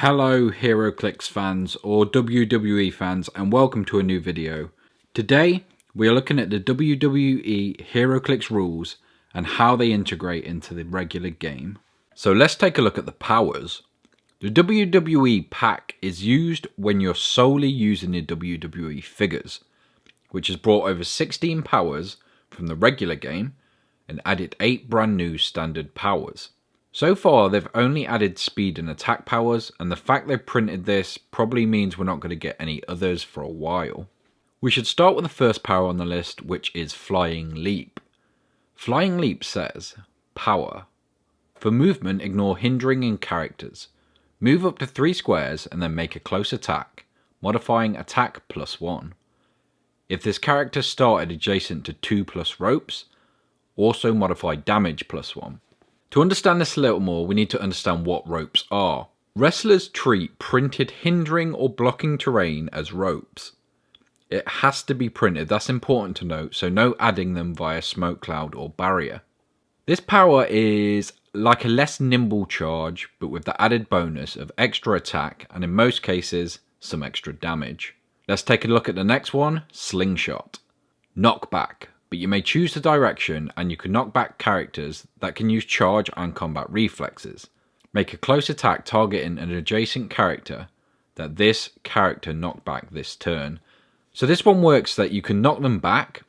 Hello HEROCLIX fans or WWE fans, and welcome to a new video. Today we are looking at the WWE HEROCLIX rules and how they integrate into the regular game. So let's take a look at the powers. The WWE pack is used when you're solely using the WWE figures, which has brought over 16 powers from the regular game and added 8 brand new standard powers. So far they've only added speed and attack powers, and the fact they've printed this probably means we're not going to get any others for a while. We should start with the first power on the list, which is Flying Leap. Flying Leap says, power. For movement, ignore hindering in characters. Move up to 3 squares and then make a close attack, modifying attack +1. If this character started adjacent to 2+ ropes, also modify damage +1. To understand this a little more, we need to understand what ropes are. Wrestlers treat printed hindering or blocking terrain as ropes. It has to be printed, that's important to note, so no adding them via smoke cloud or barrier. This power is like a less nimble charge, but with the added bonus of extra attack and in most cases, some extra damage. Let's take a look at the next one, Slingshot. Knockback. But you may choose the direction and you can knock back characters that can use charge and combat reflexes. Make a close attack targeting an adjacent character that this character knocked back this turn. So this one works that you can knock them back,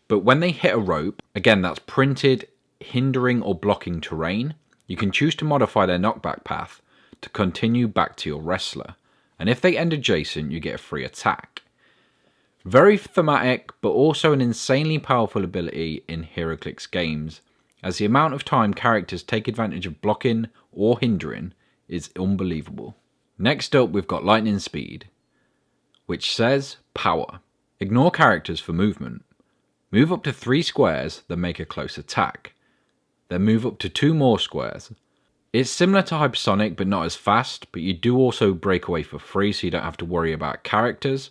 but when they hit a rope, again that's printed hindering or blocking terrain, you can choose to modify their knockback path to continue back to your wrestler. And if they end adjacent, you get a free attack. Very thematic, but also an insanely powerful ability in HEROCLIX games, as the amount of time characters take advantage of blocking or hindering is unbelievable. Next up we've got Lightning Speed, which says power. Ignore characters for movement. Move up to 3 squares, then make a close attack. Then move up to 2 more squares. It's similar to Hypersonic but not as fast, but you do also break away for free so you don't have to worry about characters.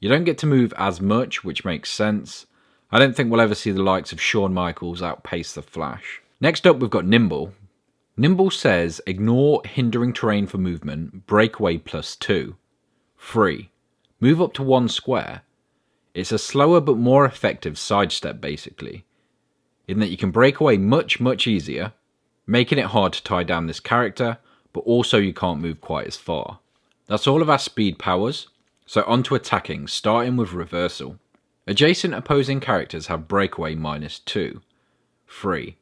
You don't get to move as much, which makes sense. I don't think we'll ever see the likes of Shawn Michaels outpace the Flash. Next up we've got Nimble. Nimble says ignore hindering terrain for movement, breakaway +2. Free. Move up to 1 square. It's a slower but more effective sidestep basically, in that you can break away much easier, making it hard to tie down this character, but also you can't move quite as far. That's all of our speed powers. So on to attacking, starting with Reversal. Adjacent opposing characters have breakaway -2. Free.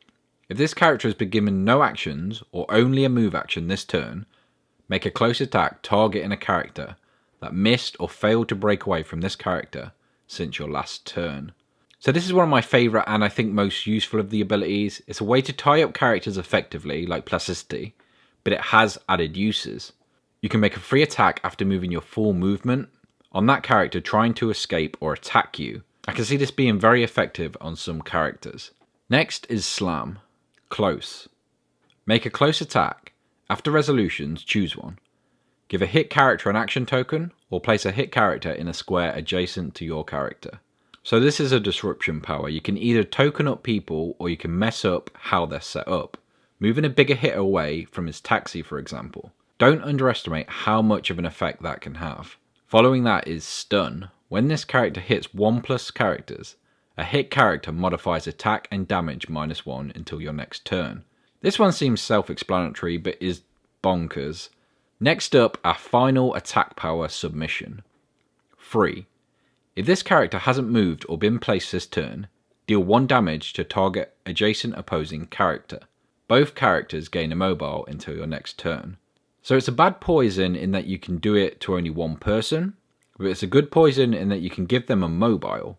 If this character has been given no actions or only a move action this turn, make a close attack targeting a character that missed or failed to break away from this character since your last turn. So this is one of my favourite and I think most useful of the abilities. It's a way to tie up characters effectively, like plasticity, but it has added uses. You can make a free attack after moving your full movement on that character trying to escape or attack you. I can see this being very effective on some characters. Next is Slam. Close. Make a close attack. After resolutions, choose one. Give a hit character an action token, or place a hit character in a square adjacent to your character. So this is a disruption power. You can either token up people, or you can mess up how they're set up, moving a bigger hit away from his taxi, for example. Don't underestimate how much of an effect that can have. Following that is Stun. When this character hits 1+ characters, a hit character modifies attack and damage -1 until your next turn. This one seems self-explanatory but is bonkers. Next up, our final attack power, Submission. Free. If this character hasn't moved or been placed this turn, deal 1 damage to target adjacent opposing character. Both characters gain immobile until your next turn. So it's a bad poison in that you can do it to only 1 person, but it's a good poison in that you can give them a mobile.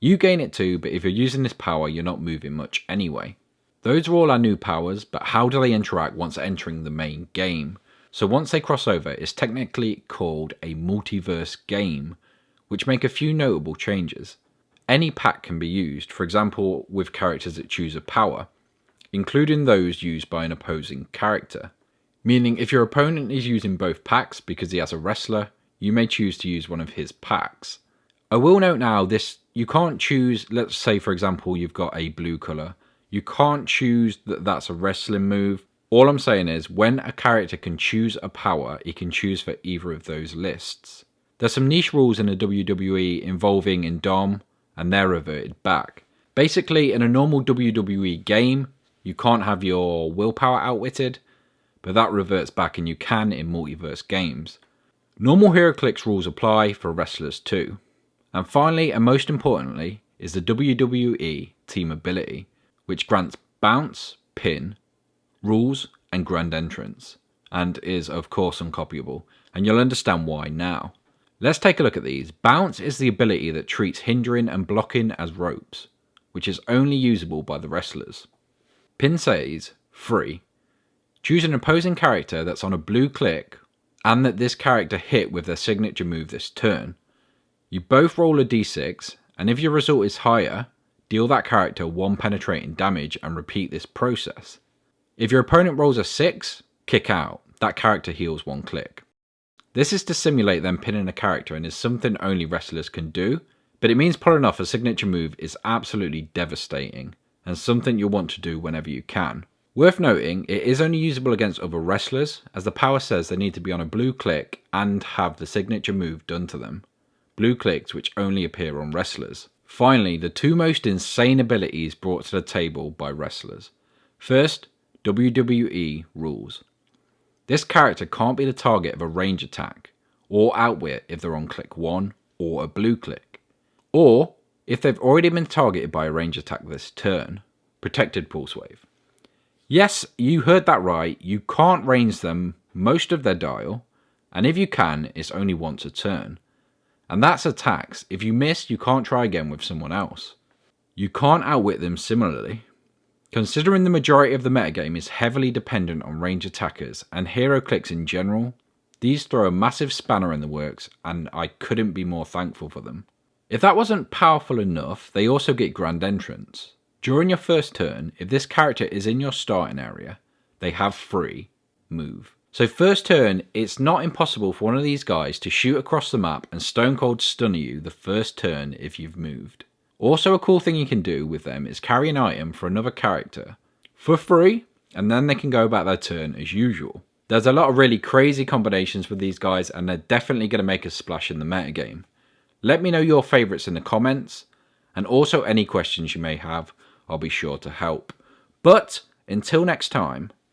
You gain it too, but if you're using this power, you're not moving much anyway. Those are all our new powers, but how do they interact once entering the main game? So once they cross over, it's technically called a Multiverse game, which make a few notable changes. Any pack can be used, for example with characters that choose a power, including those used by an opposing character. Meaning if your opponent is using both packs because he has a wrestler, you may choose to use one of his packs. I will note now this, you can't choose, let's say for example you've got a blue colour, you can't choose that that's a wrestling move. All I'm saying is, when a character can choose a power, he can choose for either of those lists. There's some niche rules in the WWE involving in Dom, and they're reverted back. Basically, in a normal WWE game, you can't have your willpower outwitted, but that reverts back and you can in Multiverse games. Normal HEROCLIX rules apply for wrestlers too. And finally, and most importantly, is the WWE team ability, which grants bounce, pin, rules, and grand entrance, and is of course uncopyable, and you'll understand why now. Let's take a look at these. Bounce is the ability that treats hindering and blocking as ropes, which is only usable by the wrestlers. Pin says, free. Choose an opposing character that's on a blue click and that this character hit with their signature move this turn. You both roll a d6, and if your result is higher, deal that character 1 penetrating damage and repeat this process. If your opponent rolls a 6, kick out. That character heals 1 click. This is to simulate them pinning a character and is something only wrestlers can do, but it means pulling off a signature move is absolutely devastating and something you'll want to do whenever you can. Worth noting, it is only usable against other wrestlers, as the power says they need to be on a blue click and have the signature move done to them. Blue clicks which only appear on wrestlers. Finally, the 2 most insane abilities brought to the table by wrestlers. First, WWE rules. This character can't be the target of a range attack, or outwit if they're on click 1 or a blue click, or if they've already been targeted by a range attack this turn, protected pulse wave. Yes, you heard that right, you can't range them most of their dial, and if you can, it's only once a turn. And that's attacks. If you miss, you can't try again with someone else. You can't outwit them similarly. Considering the majority of the metagame is heavily dependent on range attackers and HEROCLIX in general, these throw a massive spanner in the works, and I couldn't be more thankful for them. If that wasn't powerful enough, they also get grand entrance. During your first turn, if this character is in your starting area, they have free move. So first turn, it's not impossible for one of these guys to shoot across the map and stone cold stun you the first turn if you've moved. Also, a cool thing you can do with them is carry an item for another character for free, and then they can go about their turn as usual. There's a lot of really crazy combinations with these guys, and they're definitely going to make a splash in the metagame. Let me know your favourites in the comments, and also any questions you may have, I'll be sure to help. But until next time,